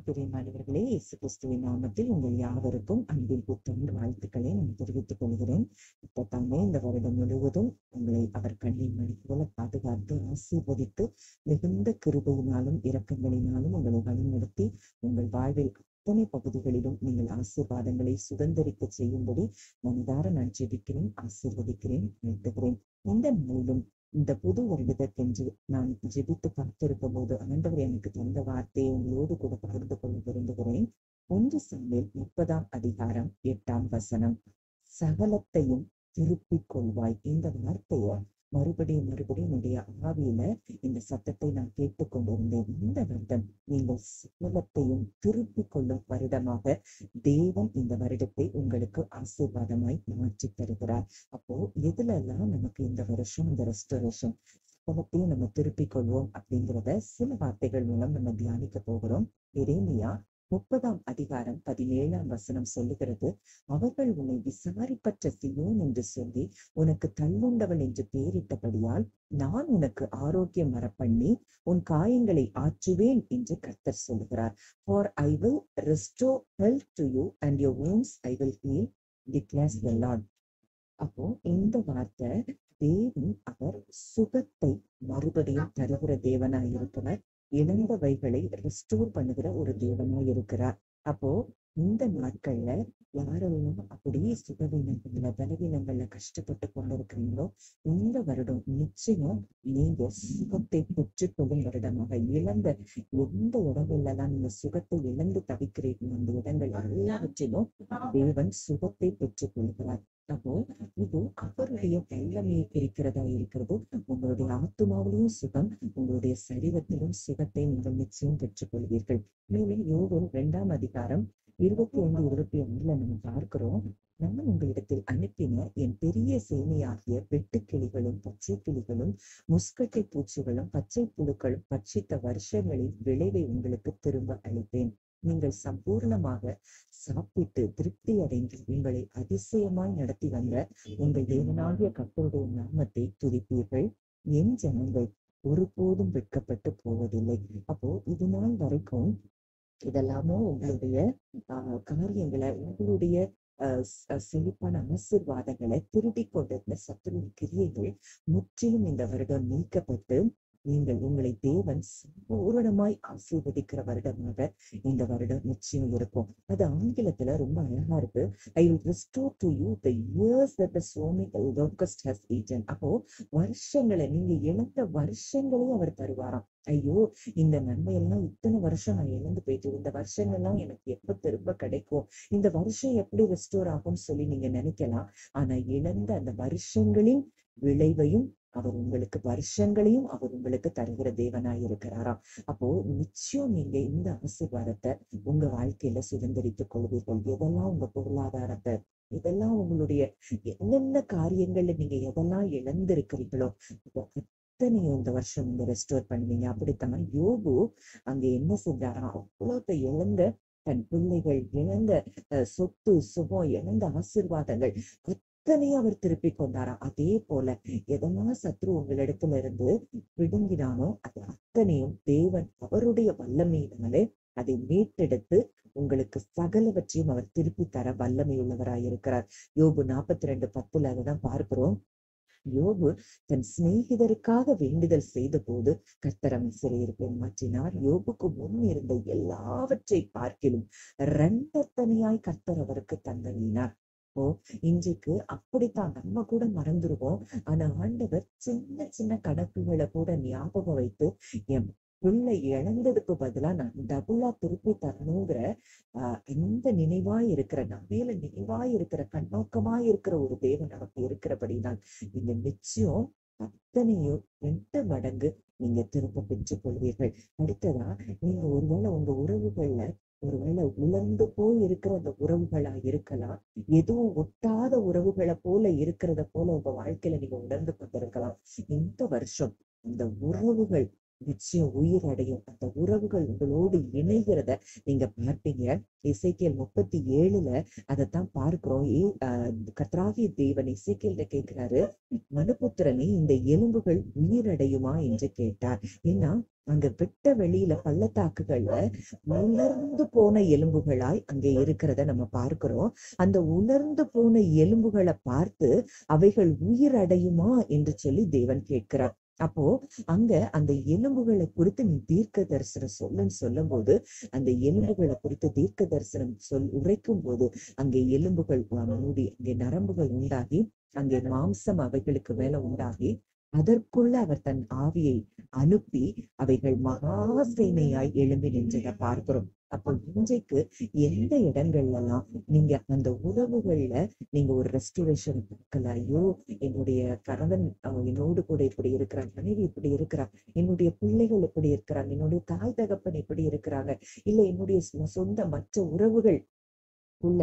பிரியமானவர்களே, இயேசு கிறிஸ்துவின் நாமத்தில் உங்கள் யாவருக்கும் அன்பின் புத்தாண்டு வாழ்த்துக்களை நான் தெரிவித்துக் கொள்கிறேன். இப்பத்தாமே இந்த வருடம் முழுவதும் உங்களை அவர் கண்ணின் மணி போல பாதுகாத்து ஆசீர்வதித்து மிகுந்த கிருபையினாலும் இரக்கங்களினாலும் உங்களை வழிநடத்தி உங்கள் வாழ்வில் அத்தனை பகுதிகளிலும் நீங்கள் ஆசீர்வாதங்களை சுதந்திரிக்க செய்யும்படி மனதார நான் ஜெபிக்கிறேன், ஆசீர்வதிக்கிறேன், வாழ்த்துகிறேன். இந்த நாளிலும் இந்த புது வருடத்திற்கென்று நான் ஜெபித்து பார்த்திருக்கும் போது ஆண்டவர் எனக்கு தந்த வார்த்தையை உங்களோடு கூட பகிர்ந்து கொள்ள விரும்புகிறேன். 1 சாமுவேல் 30 சகலத்தையும் திருப்பிக் கொள்வாய். இந்த வார்த்தையை மறுபடியும் என்னுடைய ஆவியில இந்த சத்தத்தை நான் கேட்டுக்கொண்டிருந்தேன். இந்த வருடம் நீங்கள் சகலத்தையும் திருப்பிக் கொள்ளும் வருடமாக தேவன் இந்த வருடத்தை உங்களுக்கு ஆசீர்வாதமாய் மாற்றி தருகிறார். அப்போ எதுல எல்லாம் நமக்கு இந்த வருஷம் இந்த ரெஸ்டரேஷன் சகலத்தையும் நம்ம திருப்பிக் கொள்வோம் அப்படிங்கிறத சில வார்த்தைகள் மூலம் நம்ம தியானிக்க போகிறோம். எரேமியா 30:17 சொல்லுகிறது, அவர்கள் உன்னை விசாரிப்பற்ற சீயோன் என்று சொல்லி உனக்கு தள்ளுண்டவள் என்று பெயரிட்டபடியால் நான் உனக்கு ஆரோக்கியம் வரப்பண்ணி உன் காயங்களை ஆற்றுவேன் என்று கர்த்தர் சொல்லுகிறார். For I will restore health to you and your wounds I will heal, declares the Lord. அப்போ இந்த வார்த்தை தேவன் அவர் சுகத்தை மறுபடியும் தருகிற தேவனாய் இருக்கிறார். இழந்தவைகளை ரெஸ்டோர் பண்ணுகிற ஒரு தேவனாய் இருக்கிறார். அப்போ இந்த நாட்கள்ல யாரெல்லாம் அப்படியே சுகவீனங்கள்ல பலவீனங்கள்ல கஷ்டப்பட்டு கொண்டிருக்கிறீங்களோ இந்த வருடம் நிச்சயம் நீங்க சுகத்தை பெற்றுக்கொள்ளும் வருடமாக இழந்த எந்த இடங்கள்லாம் நீங்க சுகத்தை இழந்து தவிக்கிறீர்களோ அந்த இடங்கள் எல்லாவற்றிலும் தேவன் சுகத்தை பெற்றுக் கொள்கிறார். அப்போ இது அவருடைய வல்லமையை குறிக்கிறதா இருக்கிறது. உங்களுடைய ஆத்துமாவிலும் சுகம், உங்களுடைய சரீரத்திலும் சுகத்தை நீங்கள் நிச்சயம் பெற்றுக் கொள்வீர்கள். மேலும் யோபு 2:21-22 நம்ம பார்க்கிறோம், நான் உங்களிடத்தில் அனுப்பின என் பெரிய சேனையாகிய வெட்டுக்கிளிகளும் பச்சை கிளிகளும் முஸ்கட்டை பூச்சிகளும் பச்சை புழுக்களும் பட்சித்த வருஷங்களின் விளைவை உங்களுக்கு திரும்ப அளிப்பேன். நீங்கள் சம்பூர்ணமாக சாப்பிட்டு திருப்தி அடைந்து உங்களை அதிசயமாய் நடத்தி வந்த உங்கள் தேவனாகிய கர்த்தருடைய நாமத்தை துதிப்பீர்கள். என் ஜனங்கள் ஒருபோதும் வெட்கப்பட்டு போவதில்லை. அப்போ இது நாள் வரைக்கும் இதெல்லாமோ உங்களுடைய காரியங்களை உங்களுடைய செழிப்பான ஆசீர்வாதங்களை திருடி கொண்டிருந்த சத்துருவின் கிரியைகள் முற்றிலும் இந்த வருடம் நீக்கப்பட்டு நீங்கள் உங்களை தேவன் சம்பூரணமாய் ஆசீர்வதிக்கிற வருடமாக இந்த வருடம் நிச்சயம் இருக்கும். அது ஆங்கிலத்துல ரொம்ப அழகா இருக்கு. I will restore to you the years that the swarming locust has eaten. அப்போ வருஷங்களை நீங்க இழந்த வருஷங்களையும் அவர் தருவாராம். ஐயோ, இந்த நன்மையெல்லாம் இத்தனை வருஷம் நான் இழந்து போயிட்டு இந்த வருஷங்கள்லாம் எனக்கு எப்ப திரும்ப கிடைக்கும், இந்த வருஷம் எப்படி ரெஸ்டோர் ஆகும்னு சொல்லி நீங்க நினைக்கலாம். ஆனா இழந்த அந்த வருஷங்களின் விளைவையும் அவர் உங்களுக்கு வருஷங்களையும் அவர் உங்களுக்கு தருகிற தேவனாய் இருக்கிறாராம். அப்போ நிச்சயம் நீங்க இந்த ஆசீர்வாதத்தை உங்க வாழ்க்கையில சுதந்திரித்துக் கொள்வீர்கள். எதெல்லாம் உங்க பொருளாதாரத்தை, இதெல்லாம் உங்களுடைய என்னென்ன காரியங்கள்ல நீங்க எதெல்லாம் இழந்திருக்கிறீங்களோ அத்தனையும் இந்த வருஷம் நீங்க ரெஸ்டோர் பண்ணுவீங்க. அப்படித்தான் யோபு அங்க என்ன செஞ்சாராம், அவ்வளோத்தை இழந்த தன் பிள்ளைகள் இழந்த சொத்து சுகம் இழந்த ஆசீர்வாதங்கள் அத்தனையும் அவர் திருப்பி கொண்டாராம். அதே போல எதெல்லாம் சத்ரு உங்களிடத்துல இருந்து பிடுங்கினானோ அது அத்தனையும் தேவன் அவருடைய வல்லமையினாலே அதை மீட்டெடுத்து உங்களுக்கு சகலவற்றையும் அவர் திருப்பி தர வல்லமை உள்ளவராய் இருக்கிறார். யோபு 42:10 அதுதான் பார்க்கிறோம். யோபு தன் சிநேகிதருக்காக வேண்டுதல் செய்த போது கர்த்தர் அவன் சிறையிருப்பை மாற்றினார். யோபுக்கு முன் இருந்த எல்லாவற்றை பார்க்கிலும் 2 கர்த்தர் அவருக்கு தந்தளினார். ஓ, இன்றைக்கு அப்படித்தான் நம்ம கூட மறந்துருவோம். ஆனா ஆண்டவர் சின்ன சின்ன கணக்குகளை கூட ஞாபகம் வைத்து என் பிள்ளை இழந்ததுக்கு பதிலா நான் டபுளா திருப்பி தரணுங்கிற இந்த நினைவாய் இருக்கிற நம்மேல நினைவாய் இருக்கிற கண்ணோக்கமாய் இருக்கிற ஒரு தேவன் நமக்கு இருக்கிறபடிதான் இந்த நிச்சயம் அத்தனையும் 2 மடங்கு நீங்க திரும்ப பெற்றுக் கொள்வீர்கள். அடுத்ததா நீங்க ஒருவேளை உங்க உறவுகள்ல ஒருவேளை உலர்ந்து போய் இருக்கிற அந்த உறவுகளா இருக்கலாம், எதுவும் ஒட்டாத உறவுகளை போல இருக்கிறத போல உங்க வாழ்க்கையில நீங்க உணர்ந்து கொண்டிருக்கலாம். இந்த வருஷம் அந்த உறவுகள் நிச்சயம் உயிர் அடையும். அந்த உறவுகள் உங்களோடு இணைகிறத நீங்க பார்ப்பீங்க. எசேக்கியேல் 37ல அதைத்தான் பார்க்கிறோம். கர்த்தராகிய தேவன் எசேக்கியேல்ட்ட கேட்கிறாரு, மனுபுத்திரனே, இந்த எலும்புகள் உயிரடையுமா என்று கேட்டார். ஏன்னா அங்க வெட்ட வெளியில பள்ளத்தாக்குகள்ல உலர்ந்து போன எலும்புகளாய் அங்கே இருக்கிறத நம்ம பார்க்கிறோம். அந்த உலர்ந்து போன எலும்புகளை பார்த்து அவைகள் உயிரடையுமா என்று சொல்லி தேவன் கேட்கிறார். அப்போ அங்க அந்த எலும்புகளை குறித்து நீ தீர்க்க தரிசனம் சொல்லுன்னு சொல்லும் போது, அந்த எலும்புகளை குறித்து தீர்க்க தரிசனம் உரைக்கும் போது அங்கே எலும்புகள் மூடி, அங்கே நரம்புகள் உண்டாகி, அங்கே மாம்சம் அவைகளுக்கு மேல உண்டாகி, அதற்குள்ள அவர் தன் ஆவியை அனுப்பி அவைகள் மகா சேனையாய் எழும்பி நின்றதை பார்க்கிறோம். அப்போ இன்றைக்கு எந்த இடங்கள்ல எல்லாம் நீங்க அந்த உறவுகள்ல நீங்க ஒரு ரெஸ்டோரேஷன் பார்க்கல, ஐயோ என்னுடைய கணவன் என்னோடு கூட இப்படி இருக்கிறான், மனைவி இப்படி இருக்கிறான், என்னுடைய பிள்ளைகள் இப்படி இருக்கிறாங்க, என்னுடைய தாய் தகப்பன் இப்படி இருக்கிறாங்க, இல்ல என்னுடைய சொந்த மற்ற உறவுகள் உள்ள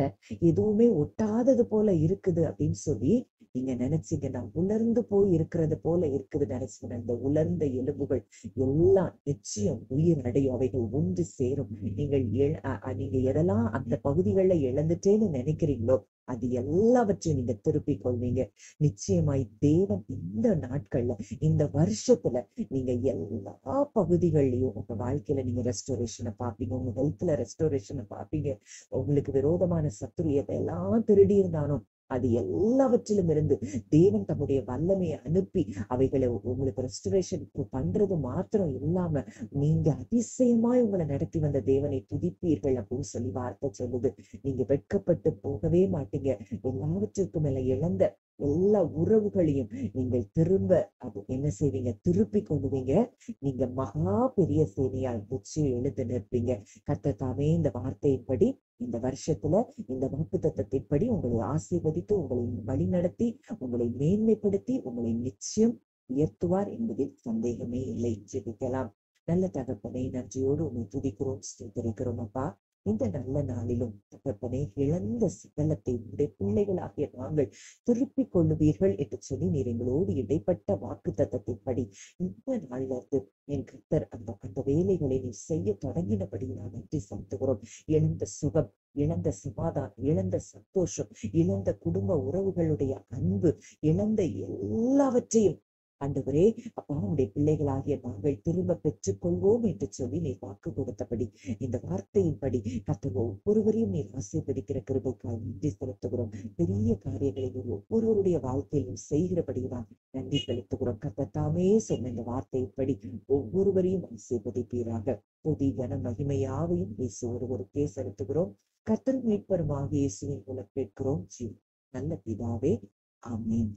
எதுவுமே ஒட்டாதது போல இருக்குது அப்படின்னு சொல்லி நீங்க நினைச்சீங்கன்னா, உலர்ந்து போய் இருக்கிறது போல இருக்குது நினைச்சீங்கன்னா, இந்த உலர்ந்த எலும்புகள் எல்லாம் நிச்சயம் உயிர் அடையும். அவைகள் ஒன்று சேரும். நீங்க எதெல்லாம் அந்த பகுதிகளில் இழந்துட்டேன்னு நினைக்கிறீங்களோ அது எல்லாவற்றையும் நீங்க திருப்பிக் கொள்வீங்க. நிச்சயமாய் தேவன் இந்த நாட்கள்ல, இந்த வருஷத்துல நீங்க எல்லா பகுதிகள்லயும் உங்க வாழ்க்கையில நீங்க ரெஸ்டோரேஷனை பார்ப்பீங்க. உங்க ஹெல்த்ல ரெஸ்டோரேஷனை பார்ப்பீங்க. உங்களுக்கு விரோதமான சத்துரு எதெல்லாம் திருடி இருந்தாலும் அது எல்லாவற்றிலும் இருந்து தேவன் தம்முடைய வல்லமையை அனுப்பி அவைகளை உங்களுக்கு ரெஸ்டரேஷன் பண்றது மாத்திரம் இல்லாம நீங்க அதிசயமாய் உங்களை நடத்தி வந்த தேவனை துதிப்பீர்கள் அப்படின்னு சொல்லி வார்த்தை சொல்லுது. நீங்க வெட்கப்பட்டு போகவே மாட்டீங்க. எல்லாவற்றிற்கும் மேல இழந்த எல்லா உறவுகளையும் நீங்கள் திரும்ப அது என்ன செய்வீங்க, திருப்பி கொள்ளுவீங்க. நீங்க மகா பெரிய சேனையால் நிச்சயம் எழுந்து நிற்பீங்க. கர்த்தர் தாமே இந்த வார்த்தையின்படி இந்த வருஷத்துல இந்த வாக்குத்தத்தத்தின்படி உங்களை ஆசீர்வதித்து, உங்களை வழி நடத்தி, உங்களை மேன்மைப்படுத்தி, உங்களை நிச்சயம் உயர்த்துவார் என்பதில் சந்தேகமே இல்லை. ஜெபிக்கலாம். நல்ல தகப்பனை, நன்றியோடு உங்களை துதிக்கிறோம், ஸ்தோத்திரிக்கிறோம் அப்பா. இந்த நல்ல நாளிலும் தகப்பனே, இழந்த சகலத்தை உடைய பிள்ளைகளாகிய நாங்கள் திருப்பிக் கொள்ளுவீர்கள் என்று சொல்லி நீர் எங்களோடு இடைப்பட்ட வாக்கு தத்தத்தின்படி இந்த நாள்ல இருந்து என் கர்த்தர் அந்த வேலைகளை நீ செய்ய தொடங்கினபடி நான் நன்றி செலுத்துகிறோம். இழந்த சுகம், இழந்த சமாதானம், இழந்த சந்தோஷம், இழந்த குடும்ப உறவுகளுடைய அன்பு, இழந்த எல்லாவற்றையும் ஆண்டவரே அப்பா, உடைய பிள்ளைகளாகிய நாங்கள் திரும்ப பெற்றுக் கொள்வோம் என்று சொல்லி நீர் வாக்கு கொடுத்தபடி இந்த வார்த்தையின்படி கர்த்தர் ஒவ்வொருவரையும் நீர் ஆசீர்வதிக்கிற கிருபைக்காக நன்றி செலுத்துகிறோம். பெரிய காரியங்களை ஒவ்வொருவருடைய வாழ்க்கையிலும் செய்கிறபடிதான் நன்றி செலுத்துகிறோம். கர்த்தர் தாமே சொன்ன இந்த வார்த்தையின்படி ஒவ்வொருவரையும் ஆசீர்வதிப்பீராக. புதிய கன மகிமையாவையும் இயேசு ஒருவருக்கே செலுத்துகிறோம். கர்த்தர் மீட்பருமாக இயேசுவின் மூலம் கேட்கிறோம். நல்ல பிதாவே, ஆமென்.